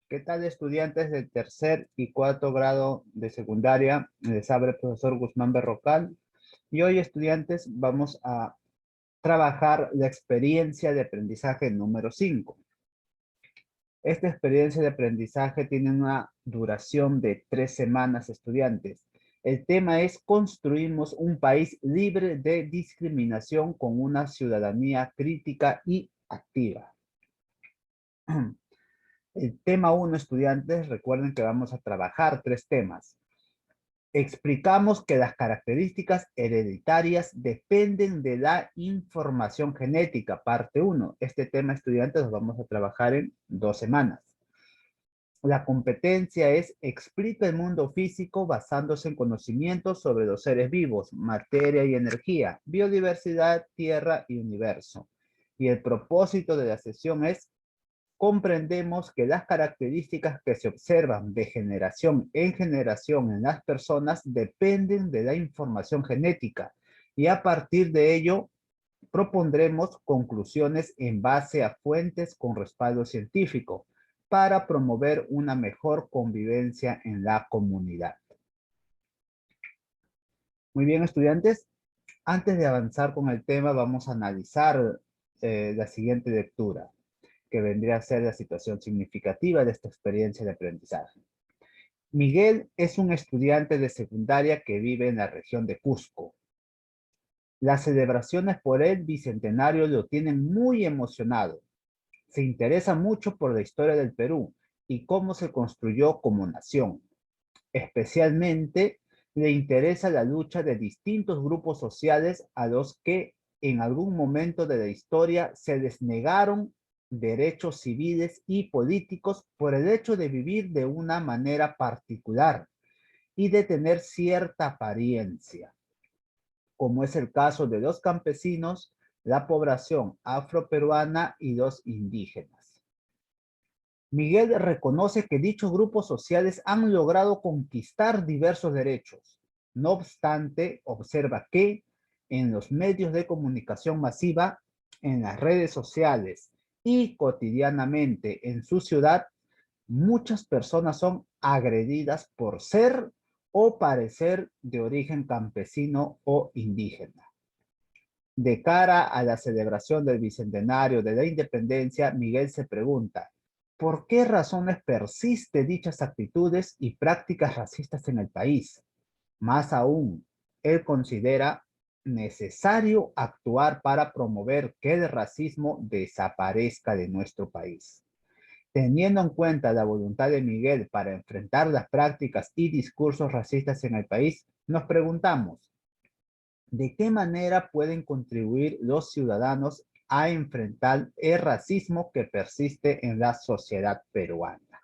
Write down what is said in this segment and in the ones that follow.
¿Qué tal, estudiantes del tercer y cuarto grado de secundaria? Les habla el profesor Guzmán Berrocal. Y hoy, estudiantes, vamos a trabajar la experiencia de aprendizaje número 5. Esta experiencia de aprendizaje tiene una duración de 3 semanas, estudiantes. El tema es: construimos un país libre de discriminación con una ciudadanía crítica y activa. El tema 1, estudiantes, recuerden que vamos a trabajar 3 temas. Explicamos que las características hereditarias dependen de la información genética, parte 1. Este tema, estudiantes, lo vamos a trabajar en 2 semanas. La competencia es: explica el mundo físico basándose en conocimientos sobre los seres vivos, materia y energía, biodiversidad, tierra y universo. Y el propósito de la sesión es: comprendemos que las características que se observan de generación en las personas dependen de la información genética, y a partir de ello propondremos conclusiones en base a fuentes con respaldo científico para promover una mejor convivencia en la comunidad. Muy bien, estudiantes. Antes de avanzar con el tema, vamos a analizar la siguiente lectura, que vendría a ser la situación significativa de esta experiencia de aprendizaje. Miguel es un estudiante de secundaria que vive en la región de Cusco. Las celebraciones por el bicentenario lo tienen muy emocionado. Se interesa mucho por la historia del Perú y cómo se construyó como nación. Especialmente le interesa la lucha de distintos grupos sociales a los que en algún momento de la historia se les negaron derechos civiles y políticos por el hecho de vivir de una manera particular y de tener cierta apariencia, como es el caso de los campesinos, la población afroperuana y los indígenas. Miguel reconoce que dichos grupos sociales han logrado conquistar diversos derechos. No obstante, observa que en los medios de comunicación masiva, en las redes sociales y cotidianamente en su ciudad, muchas personas son agredidas por ser o parecer de origen campesino o indígena. De cara a la celebración del bicentenario de la independencia, Miguel se pregunta: ¿por qué razones persisten dichas actitudes y prácticas racistas en el país? Más aún, él considera necesario actuar para promover que el racismo desaparezca de nuestro país. Teniendo en cuenta la voluntad de Miguel para enfrentar las prácticas y discursos racistas en el país, nos preguntamos: ¿de qué manera pueden contribuir los ciudadanos a enfrentar el racismo que persiste en la sociedad peruana?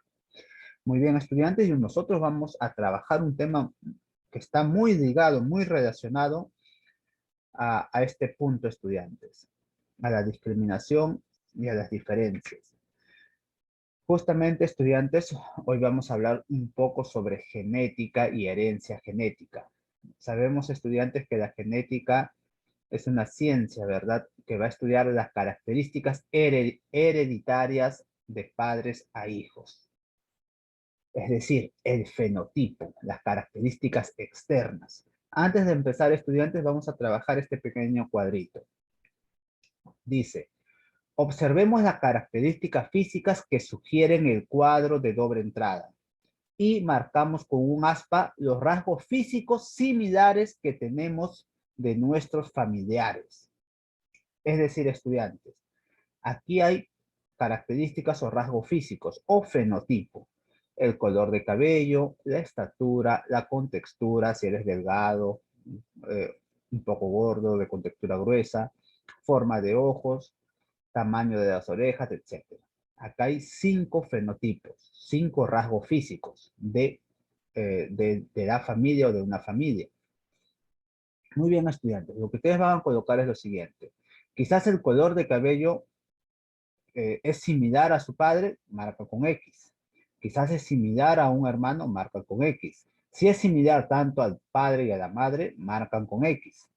Muy bien, estudiantes, y nosotros vamos a trabajar un tema que está muy ligado, muy relacionado a este punto, estudiantes, a la discriminación y a las diferencias. Justamente, estudiantes, hoy vamos a hablar un poco sobre genética y herencia genética. Sabemos, estudiantes, que la genética es una ciencia, ¿verdad?, que va a estudiar las características hereditarias de padres a hijos. Es decir, el fenotipo, las características externas. Antes de empezar, estudiantes, vamos a trabajar este pequeño cuadrito. Dice: observemos las características físicas que sugieren el cuadro de doble entrada y marcamos con un aspa los rasgos físicos similares que tenemos de nuestros familiares. Es decir, estudiantes, aquí hay características o rasgos físicos o fenotipo: el color de cabello, la estatura, la contextura, si eres delgado, eh, un poco gordo, de contextura gruesa, forma de ojos, tamaño de las orejas, etc. Acá hay 5 fenotipos, 5 rasgos físicos de la familia o de una familia. Muy bien, estudiantes, lo que ustedes van a colocar es lo siguiente. Quizás el color de cabello es similar a su padre, marca con X. Quizás es similar a un hermano, marca con X. Si es similar tanto al padre y a la madre, marcan con X.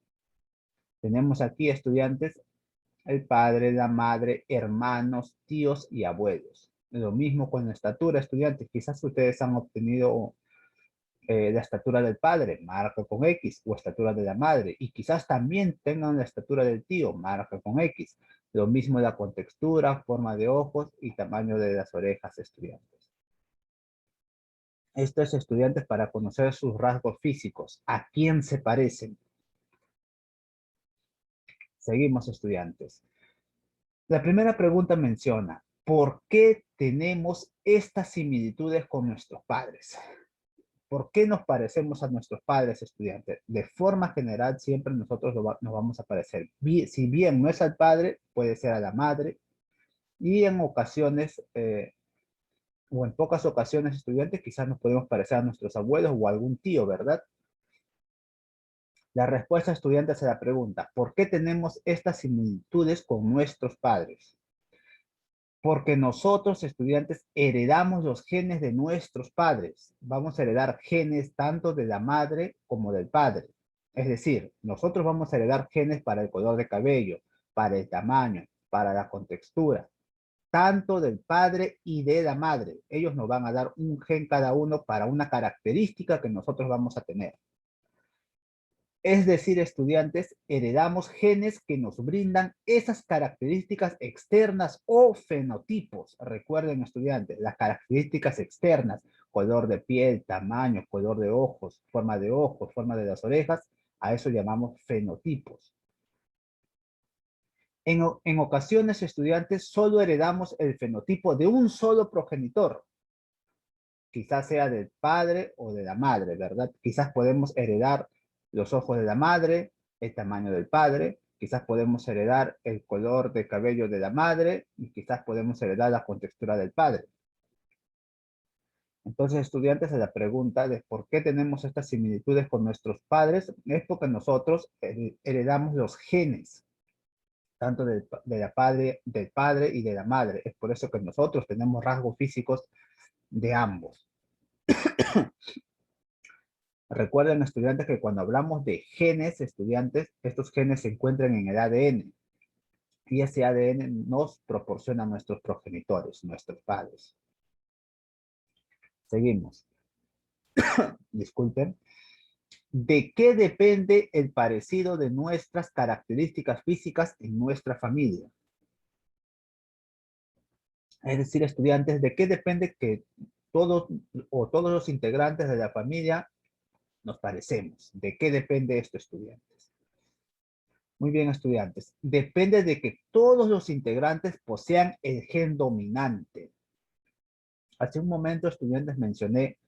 Tenemos aquí, estudiantes, el padre, la madre, hermanos, tíos y abuelos. Lo mismo con la estatura, estudiantes. Quizás ustedes han obtenido la estatura del padre, marca con X, o estatura de la madre, y quizás también tengan la estatura del tío, marca con X. Lo mismo la contextura, forma de ojos y tamaño de las orejas, estudiantes. Esto es, estudiantes, para conocer sus rasgos físicos, a quién se parecen. Seguimos, estudiantes. La primera pregunta menciona, ¿por qué tenemos estas similitudes con nuestros padres? ¿Por qué nos parecemos a nuestros padres, estudiantes? De forma general, siempre nosotros nos vamos a parecer. Si bien no es al padre, puede ser a la madre. Y en ocasiones, o en pocas ocasiones, estudiantes, quizás nos podemos parecer a nuestros abuelos o a algún tío, ¿verdad? La respuesta, estudiantes, a la pregunta, ¿por qué tenemos estas similitudes con nuestros padres? Porque nosotros, estudiantes, heredamos los genes de nuestros padres. Vamos a heredar genes tanto de la madre como del padre. Es decir, nosotros vamos a heredar genes para el color de cabello, para el tamaño, para la contextura, tanto del padre y de la madre. Ellos nos van a dar un gen cada uno para una característica que nosotros vamos a tener. Es decir, estudiantes, heredamos genes que nos brindan esas características externas o fenotipos. Recuerden, estudiantes, las características externas, color de piel, tamaño, color de ojos, forma de las orejas, a eso llamamos fenotipos. En ocasiones, estudiantes, solo heredamos el fenotipo de un solo progenitor. Quizás sea del padre o de la madre, ¿verdad? Quizás podemos heredar los ojos de la madre, el tamaño del padre, quizás podemos heredar el color de cabello de la madre y quizás podemos heredar la contextura del padre. Entonces, estudiantes, la pregunta de por qué tenemos estas similitudes con nuestros padres es porque nosotros heredamos los genes, tanto del padre y de la madre. Es por eso que nosotros tenemos rasgos físicos de ambos. Recuerden, estudiantes, que cuando hablamos de genes, estudiantes, estos genes se encuentran en el ADN. Y ese ADN nos proporciona nuestros progenitores, nuestros padres. Seguimos. Disculpen. ¿De qué depende el parecido de nuestras características físicas en nuestra familia? Es decir, estudiantes, ¿de qué depende que todos los integrantes de la familia nos parecemos? ¿De qué depende esto, estudiantes? Muy bien, estudiantes. Depende de que todos los integrantes posean el gen dominante. Hace un momento, estudiantes, mencioné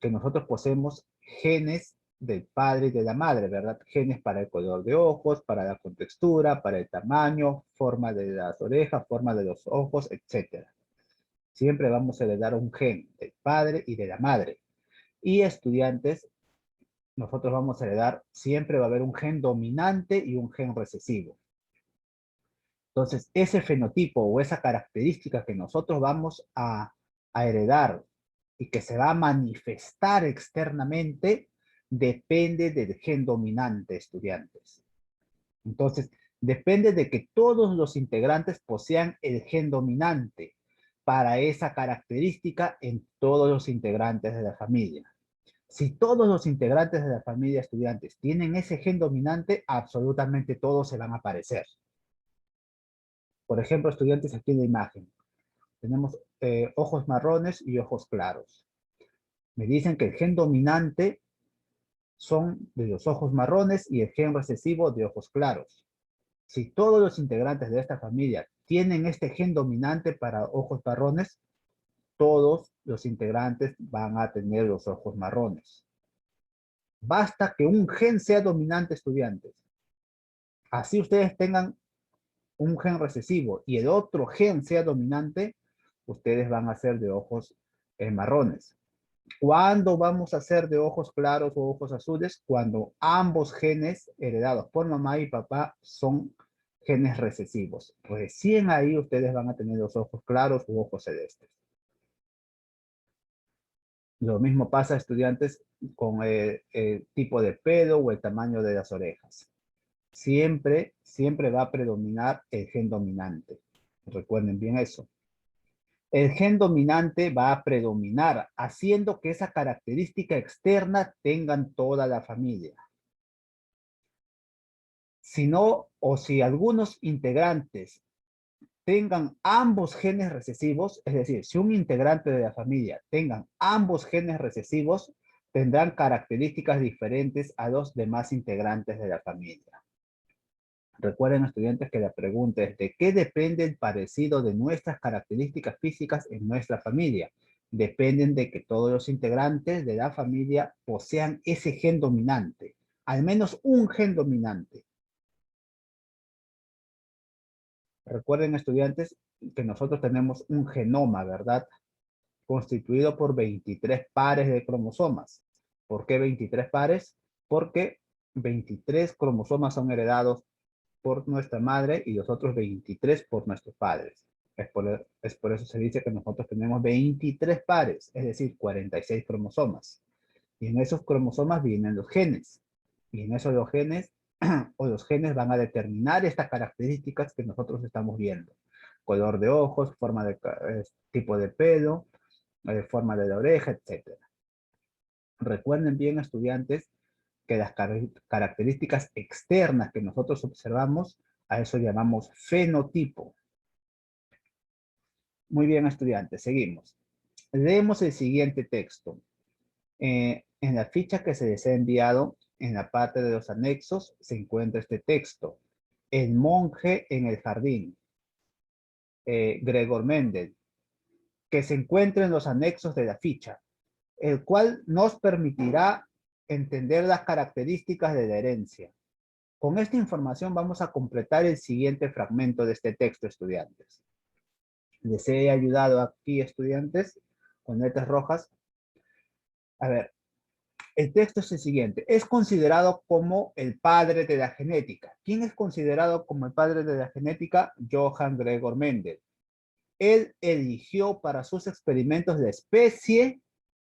que nosotros poseemos genes del padre y de la madre, ¿verdad? Genes para el color de ojos, para la contextura, para el tamaño, forma de las orejas, forma de los ojos, etc. Siempre vamos a heredar un gen del padre y de la madre. Y, estudiantes, nosotros vamos a heredar, siempre va a haber un gen dominante y un gen recesivo. Entonces, ese fenotipo o esa característica que nosotros vamos a heredar y que se va a manifestar externamente, depende del gen dominante, estudiantes. Entonces, depende de que todos los integrantes posean el gen dominante para esa característica en todos los integrantes de la familia. Si todos los integrantes de la familia, estudiantes, tienen ese gen dominante, absolutamente todos se van a parecer. Por ejemplo, estudiantes, aquí en la imagen, tenemos ojos marrones y ojos claros. Me dicen que el gen dominante son de los ojos marrones y el gen recesivo de ojos claros. Si todos los integrantes de esta familia tienen este gen dominante para ojos marrones, todos los integrantes van a tener los ojos marrones. Basta que un gen sea dominante, estudiantes. Así ustedes tengan un gen recesivo y el otro gen sea dominante, ustedes van a ser de ojos marrones. ¿Cuándo vamos a ser de ojos claros o ojos azules? Cuando ambos genes heredados por mamá y papá son genes recesivos. Recién ahí ustedes van a tener los ojos claros u ojos celestes. Lo mismo pasa, estudiantes, con el tipo de pelo o el tamaño de las orejas. Siempre va a predominar el gen dominante. Recuerden bien eso. el gen dominante va a predominar, haciendo que esa característica externa tengan toda la familia. Si no, o si algunos integrantes tengan ambos genes recesivos, es decir, si un integrante de la familia tengan ambos genes recesivos, tendrán características diferentes a los demás integrantes de la familia. Recuerden, estudiantes, que la pregunta es: ¿de qué depende el parecido de nuestras características físicas en nuestra familia? Dependen de que todos los integrantes de la familia posean ese gen dominante, al menos un gen dominante. Recuerden, estudiantes, que nosotros tenemos un genoma, ¿verdad? Constituido por 23 pares de cromosomas. ¿Por qué 23 pares? Porque 23 cromosomas son heredados por nuestra madre y los otros 23 por nuestros padres. Es por eso se dice que nosotros tenemos 23 pares, es decir, 46 cromosomas. Y en esos cromosomas vienen los genes. Y en esos los genes, o los genes van a determinar estas características que nosotros estamos viendo. Color de ojos, forma de tipo de pelo, forma de la oreja, etc. Recuerden bien, estudiantes, que las características externas que nosotros observamos, a eso llamamos fenotipo. Muy bien, estudiantes, seguimos. Leemos el siguiente texto. En la ficha que se les ha enviado, en la parte de los anexos, se encuentra este texto. El monje en el jardín. Gregor Mendel, que se encuentra en los anexos de la ficha, el cual nos permitirá entender las características de la herencia. Con esta información vamos a completar el siguiente fragmento de este texto, estudiantes. Les he ayudado aquí, estudiantes, con letras rojas. A ver, el texto es el siguiente. Es considerado como el padre de la genética. ¿Quién es considerado como el padre de la genética? Johann Gregor Mendel. Él eligió para sus experimentos la especie,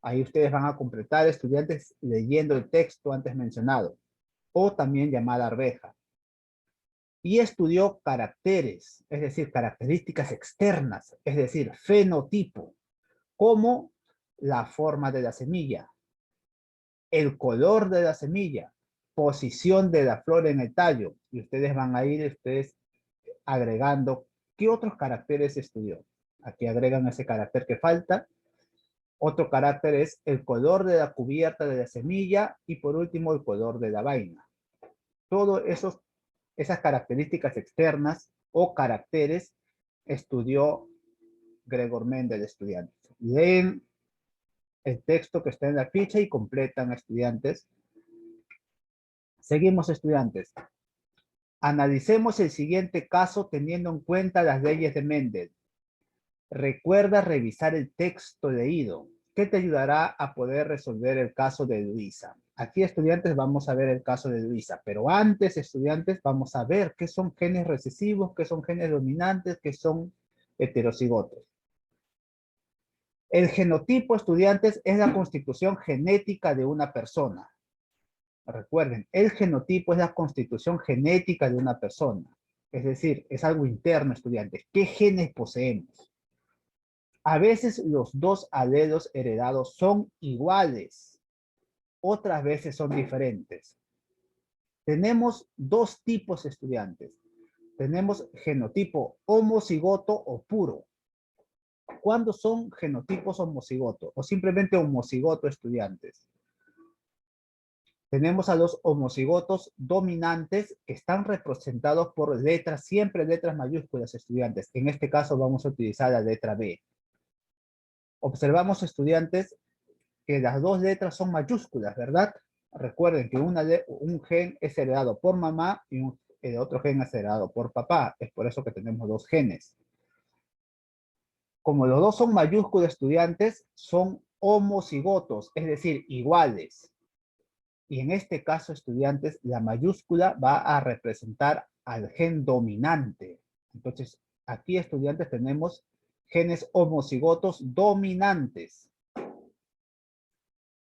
ahí ustedes van a completar, estudiantes, leyendo el texto antes mencionado, o también llamada arveja. Y estudió caracteres, es decir, características externas, es decir, fenotipo, como la forma de la semilla, el color de la semilla, posición de la flor en el tallo, y ustedes van a ir agregando qué otros caracteres estudió. Aquí agregan ese carácter que falta. Otro carácter es el color de la cubierta de la semilla y por último el color de la vaina. Todas esas características externas o caracteres estudió Gregor Mendel, estudiantes. Leen el texto que está en la ficha y completan, estudiantes. Seguimos, estudiantes. Analicemos el siguiente caso teniendo en cuenta las leyes de Mendel. Recuerda revisar el texto leído, que te ayudará a poder resolver el caso de Luisa. Aquí, estudiantes, vamos a ver el caso de Luisa, pero antes, estudiantes, vamos a ver qué son genes recesivos, qué son genes dominantes, qué son heterocigotos. El genotipo, estudiantes, es la constitución genética de una persona. Recuerden, el genotipo es la constitución genética de una persona. Es decir, es algo interno, estudiantes. ¿Qué genes poseemos? A veces los dos alelos heredados son iguales, otras veces son diferentes. Tenemos dos tipos, estudiantes. Tenemos genotipo homocigoto o puro. ¿Cuándo son genotipos homocigoto o simplemente homocigoto, estudiantes? Tenemos a los homocigotos dominantes que están representados por letras, siempre letras mayúsculas, estudiantes. En este caso vamos a utilizar la letra B. Observamos, estudiantes, que las dos letras son mayúsculas, ¿verdad? Recuerden que un gen es heredado por mamá y el otro gen es heredado por papá. Es por eso que tenemos dos genes. Como los dos son mayúsculas, estudiantes, son homocigotos, es decir, iguales. Y en este caso, estudiantes, la mayúscula va a representar al gen dominante. Entonces, aquí, estudiantes, tenemos genes homocigotos dominantes.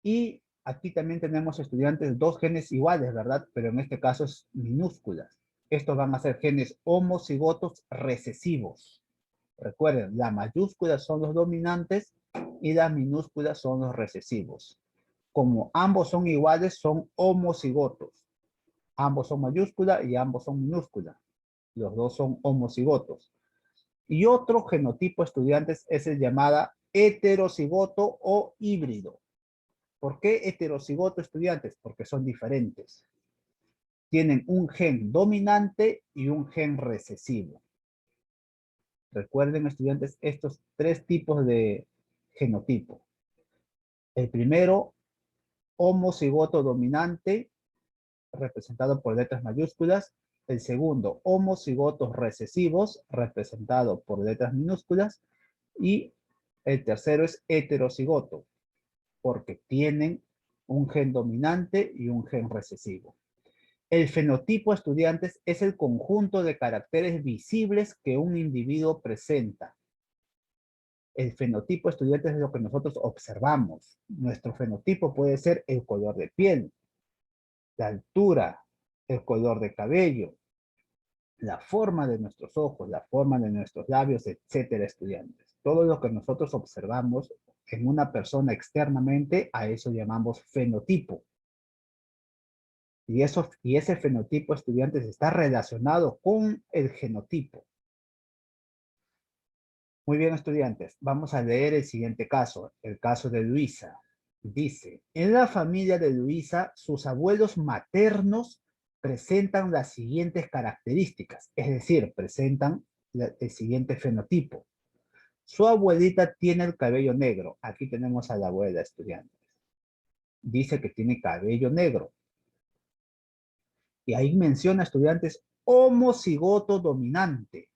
Y aquí también tenemos, estudiantes, dos genes iguales, ¿verdad? Pero en este caso es minúsculas. Estos van a ser genes homocigotos recesivos. Recuerden, las mayúsculas son los dominantes y las minúsculas son los recesivos. Como ambos son iguales, son homocigotos. Ambos son mayúsculas y ambos son minúsculas. Los dos son homocigotos. Y otro genotipo, estudiantes, es el llamado heterocigoto o híbrido. ¿Por qué heterocigoto, estudiantes? Porque son diferentes. Tienen un gen dominante y un gen recesivo. Recuerden, estudiantes, estos tres tipos de genotipo. El primero, homocigoto dominante, representado por letras mayúsculas. El segundo, homocigotos recesivos, representado por letras minúsculas. Y el tercero es heterocigoto, porque tienen un gen dominante y un gen recesivo. El fenotipo, estudiantes, es el conjunto de caracteres visibles que un individuo presenta. El fenotipo, estudiantes, es lo que nosotros observamos. Nuestro fenotipo puede ser el color de piel, la altura, el color de cabello, la forma de nuestros ojos, la forma de nuestros labios, etcétera, estudiantes. Todo lo que nosotros observamos en una persona externamente, a eso llamamos fenotipo. Y ese fenotipo, estudiantes, está relacionado con el genotipo. Muy bien, estudiantes, vamos a leer el siguiente caso, el caso de Luisa. Dice, en la familia de Luisa, sus abuelos maternos presentan las siguientes características, es decir, presentan el siguiente fenotipo. Su abuelita tiene el cabello negro. Aquí tenemos a la abuela, estudiantes. Dice que tiene cabello negro. Y ahí menciona, estudiantes, homocigoto dominante.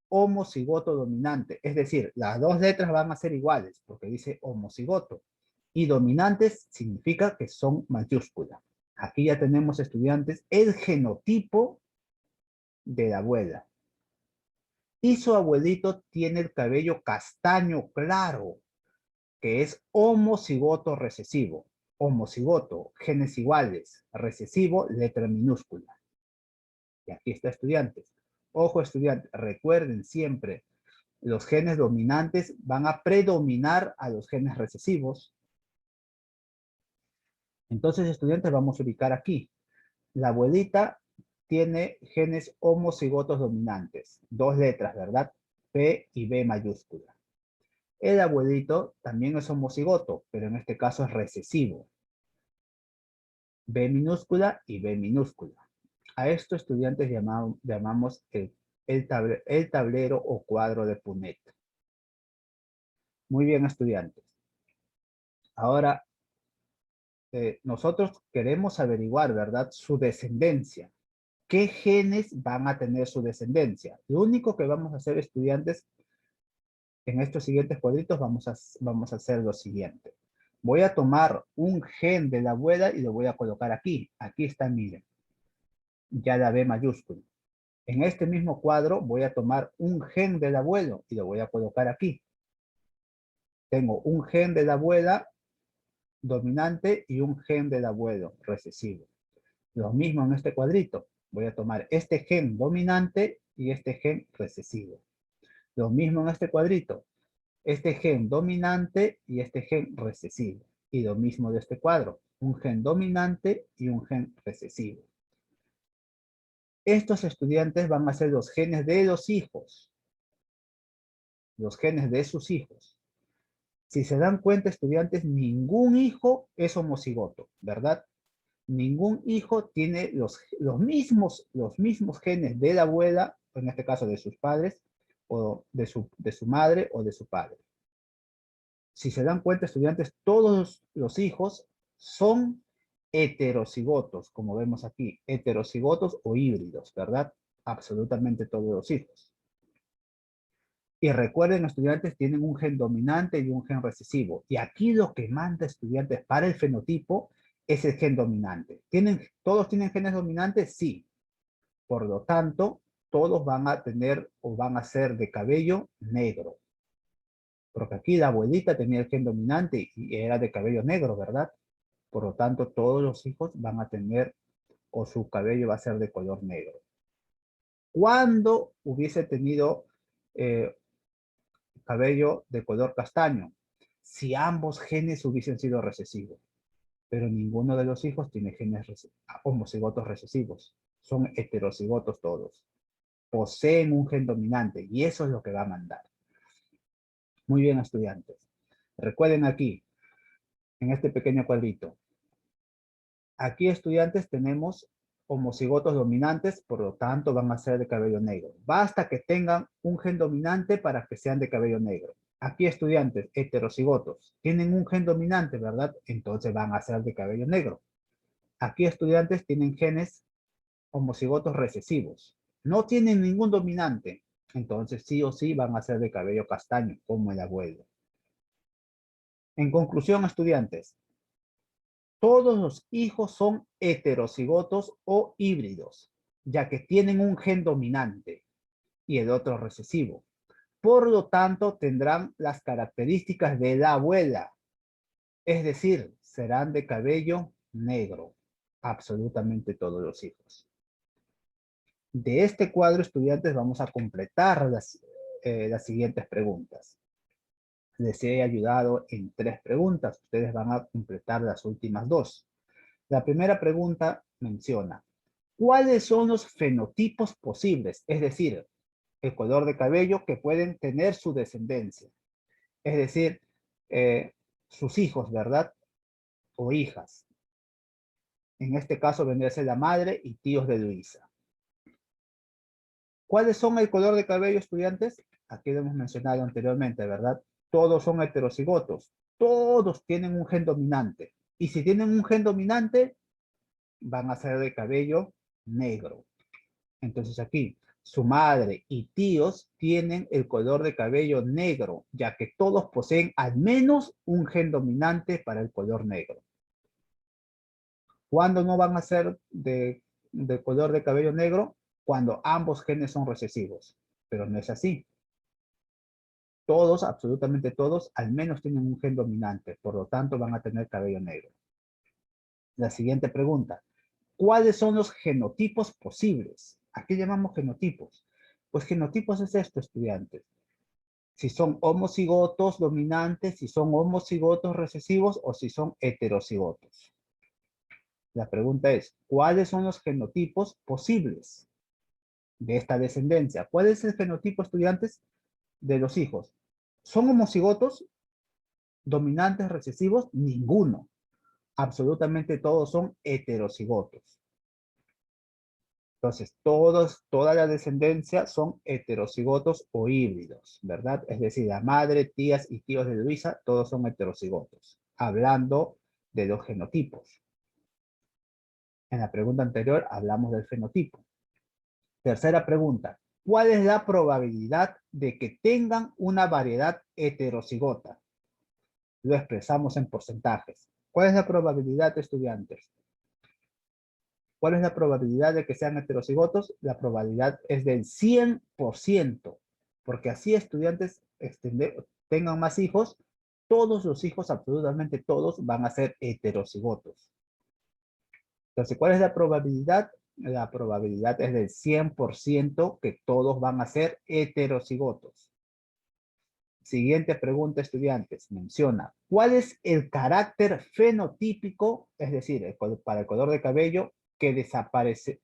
Homocigoto dominante. Es decir, las dos letras van a ser iguales porque dice homocigoto. Y dominantes significa que son mayúsculas. Aquí ya tenemos, estudiantes, el genotipo de la abuela. Y su abuelito tiene el cabello castaño claro, que es homocigoto recesivo. Homocigoto, genes iguales, recesivo, letra minúscula. Y aquí está, estudiantes. Ojo, estudiantes, recuerden siempre, los genes dominantes van a predominar a los genes recesivos. Entonces, estudiantes, vamos a ubicar aquí. La abuelita tiene genes homocigotos dominantes. Dos letras, ¿verdad? P y B mayúscula. El abuelito también es homocigoto, pero en este caso es recesivo. B minúscula y B minúscula. A esto, estudiantes, llamamos el tablero o cuadro de Punnett. Muy bien, estudiantes. Ahora, nosotros queremos averiguar, ¿verdad?, su descendencia. ¿Qué genes van a tener su descendencia? Lo único que vamos a hacer, estudiantes, en estos siguientes cuadritos vamos a hacer lo siguiente. Voy a tomar un gen de la abuela y lo voy a colocar aquí. Aquí está, miren. Ya la B mayúscula. En este mismo cuadro voy a tomar un gen del abuelo y lo voy a colocar aquí. Tengo un gen de la abuela dominante y un gen del abuelo recesivo. Lo mismo en este cuadrito. Voy a tomar este gen dominante y este gen recesivo. Lo mismo en este cuadrito. Este gen dominante y este gen recesivo. Y lo mismo de este cuadro. Un gen dominante y un gen recesivo. Estos estudiantes van a ser los genes de los hijos. Los genes de sus hijos. Si se dan cuenta, estudiantes, ningún hijo es homocigoto, ¿verdad? Ningún hijo tiene los mismos genes de la abuela, en este caso de sus padres, o de su madre o de su padre. Si se dan cuenta, estudiantes, todos los hijos son heterocigotos, como vemos aquí, heterocigotos o híbridos, ¿verdad? Absolutamente todos los hijos. Y recuerden, estudiantes, tienen un gen dominante y un gen recesivo. Y aquí lo que manda, estudiantes, para el fenotipo es el gen dominante. ¿Todos tienen genes dominantes? Sí. Por lo tanto, todos van a tener o van a ser de cabello negro. Porque aquí la abuelita tenía el gen dominante y era de cabello negro, ¿verdad? Por lo tanto, todos los hijos van a tener o su cabello va a ser de color negro. Cuando hubiese tenido cabello de color castaño si ambos genes hubiesen sido recesivos. Pero ninguno de los hijos tiene genes homocigotos recesivos. Son heterocigotos todos. Poseen un gen dominante y eso es lo que va a mandar. Muy bien, estudiantes. Recuerden aquí, en este pequeño cuadrito. Aquí, estudiantes, tenemos homocigotos dominantes, por lo tanto van a ser de cabello negro. Basta que tengan un gen dominante para que sean de cabello negro. Aquí, estudiantes, heterocigotos, tienen un gen dominante, ¿verdad? Entonces van a ser de cabello negro. Aquí, estudiantes, tienen genes homocigotos recesivos. No tienen ningún dominante, entonces sí o sí van a ser de cabello castaño, como el abuelo. En conclusión, estudiantes, todos los hijos son heterocigotos o híbridos, ya que tienen un gen dominante y el otro recesivo. Por lo tanto, tendrán las características de la abuela, es decir, serán de cabello negro, absolutamente todos los hijos. De este cuadro, estudiantes, vamos a completar las siguientes preguntas. Les he ayudado en 3 preguntas. Ustedes van a completar las últimas 2. La primera pregunta menciona, ¿cuáles son los fenotipos posibles? Es decir, el color de cabello que pueden tener su descendencia. Es decir, sus hijos, ¿verdad? O hijas. En este caso vendría a ser la madre y tíos de Luisa. ¿Cuáles son el color de cabello, estudiantes? Aquí lo hemos mencionado anteriormente, ¿verdad? Todos son heterocigotos. Todos tienen un gen dominante. Y si tienen un gen dominante, van a ser de cabello negro. Entonces aquí, su madre y tíos tienen el color de cabello negro, ya que todos poseen al menos un gen dominante para el color negro. ¿Cuándo no van a ser de color de cabello negro? Cuando ambos genes son recesivos. Pero no es así. Todos, absolutamente todos, al menos tienen un gen dominante. Por lo tanto, van a tener cabello negro. La siguiente pregunta. ¿Cuáles son los genotipos posibles? ¿A qué llamamos genotipos? Pues genotipos es esto, estudiantes. Si son homocigotos dominantes, si son homocigotos recesivos o si son heterocigotos. La pregunta es, ¿cuáles son los genotipos posibles de esta descendencia? ¿Cuál es el fenotipo, estudiantes, de los hijos? ¿Son homocigotos dominantes recesivos? Ninguno. Absolutamente todos son heterocigotos. Entonces, toda la descendencia son heterocigotos o híbridos, ¿verdad? Es decir, la madre, tías y tíos de Luisa, todos son heterocigotos, hablando de los genotipos. En la pregunta anterior hablamos del fenotipo. Tercera pregunta, ¿cuál es la probabilidad de que tengan una variedad heterocigota? Lo expresamos en porcentajes. ¿Cuál es la probabilidad, estudiantes? ¿Cuál es la probabilidad de que sean heterocigotos? La probabilidad es del 100%, porque así estudiantes tengan más hijos, todos los hijos, absolutamente todos, van a ser heterocigotos. Entonces, ¿cuál es la probabilidad? La probabilidad es del 100% que todos van a ser heterocigotos. Siguiente pregunta, estudiantes. Menciona, ¿cuál es el carácter fenotípico, es decir, para el color de cabello, que desaparece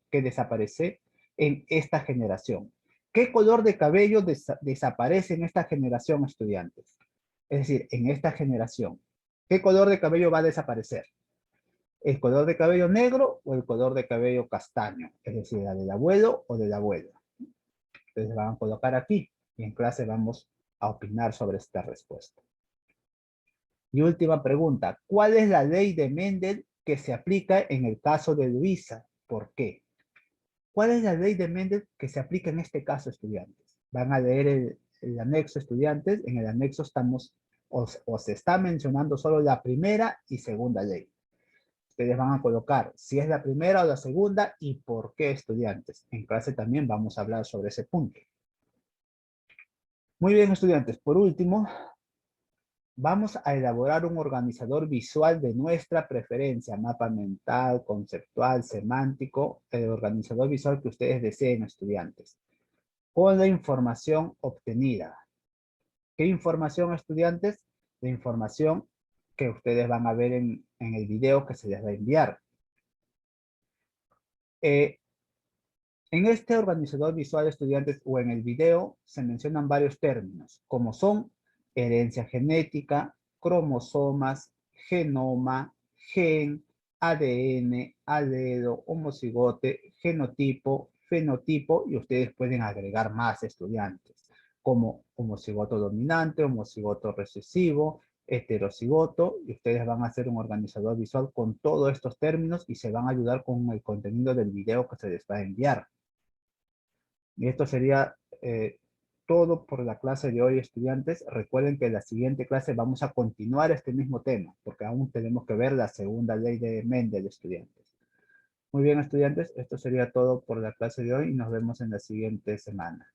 en esta generación? ¿Qué color de cabello desaparece en esta generación, estudiantes? Es decir, en esta generación, ¿qué color de cabello va a desaparecer? ¿El color de cabello negro o el color de cabello castaño? Es decir, la del abuelo o de la abuela. Entonces van a colocar aquí y en clase vamos a opinar sobre esta respuesta. Y última pregunta, ¿cuál es la ley de Mendel que se aplica en el caso de Luisa? ¿Por qué? ¿Cuál es la ley de Mendel que se aplica en este caso, estudiantes? Van a leer el anexo, estudiantes. En el anexo estamos, o se está mencionando solo la primera y segunda ley. Ustedes van a colocar si es la primera o la segunda y por qué, estudiantes. En clase también vamos a hablar sobre ese punto. Muy bien, estudiantes. Por último, vamos a elaborar un organizador visual de nuestra preferencia, mapa mental, conceptual, semántico, el organizador visual que ustedes deseen, estudiantes, con la información obtenida. ¿Qué información, estudiantes? La información que ustedes van a ver en el video que se les va a enviar. En este organizador visual, estudiantes, o en el video, se mencionan varios términos, como son herencia genética, cromosomas, genoma, gen, ADN, alelo, homocigote, genotipo, fenotipo, y ustedes pueden agregar más, estudiantes, como homocigoto dominante, homocigoto recesivo, heterocigoto, y ustedes van a hacer un organizador visual con todos estos términos y se van a ayudar con el contenido del video que se les va a enviar. Y esto sería todo por la clase de hoy, estudiantes. Recuerden que en la siguiente clase vamos a continuar este mismo tema, porque aún tenemos que ver la segunda ley de Mendel, estudiantes. Muy bien, estudiantes, esto sería todo por la clase de hoy y nos vemos en la siguiente semana.